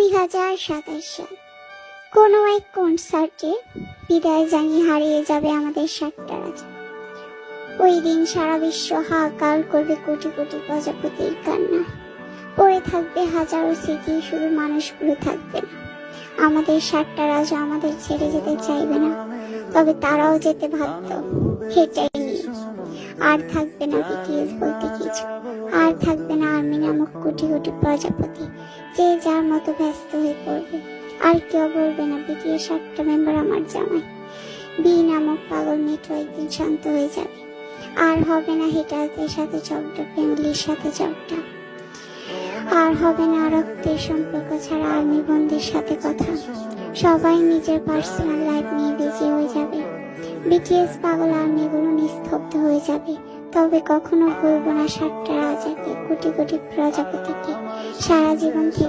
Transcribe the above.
2027 সাল কোনো এক কনসার্টে বিদায় জানিয়ে হারিয়ে যাবে আমাদের সাতটা রাজা। ওই দিন সারা বিশ্ব হাহাকার করবে কোটি কোটি প্রজাপতির কান্না। পড়ে থাকবে হাজারো স্মৃতি, শুধু মানুষগুলো থাকবে না। আমাদের সাতটা রাজা আমাদের ছেড়ে যেতে চাইবে না, তবে তারাও যেতে বাধ্য। এটাই নিয়ে আর থাকবে না বিটিএস বলতে কিছু, আর থাকবে না আর্মি নামক কোটি কোটি প্রজাপতি, যে যার মতো ব্যস্ত হয়ে পড়বে। আর কেউ বলবে না বিটিএস 7টা মেম্বার আমার জামাই। বি নামক পাগল মেয়েটা একদিন শান্ত হয়ে যাবে। আর হবে না হেটারদের সাথে ঝগড়া, ফ্যামিলির সাথে ঝগড়া। আর হবে না রক্তের সম্পর্ক ছাড়া আর্মি বন্ধুদের সাথে কথা। সবাই নিজের পার্সোনাল লাইফ নিয়ে বিজি হয়ে যাবে। বিটিএস পাগল আর্মিগুলো নিস্তব্ধ হয়ে যাবে। তবে কখনো ভুলবো না 7টা রাজাকে, কোটি কোটি প্রজাপতিকে, সারা জীবন থেকে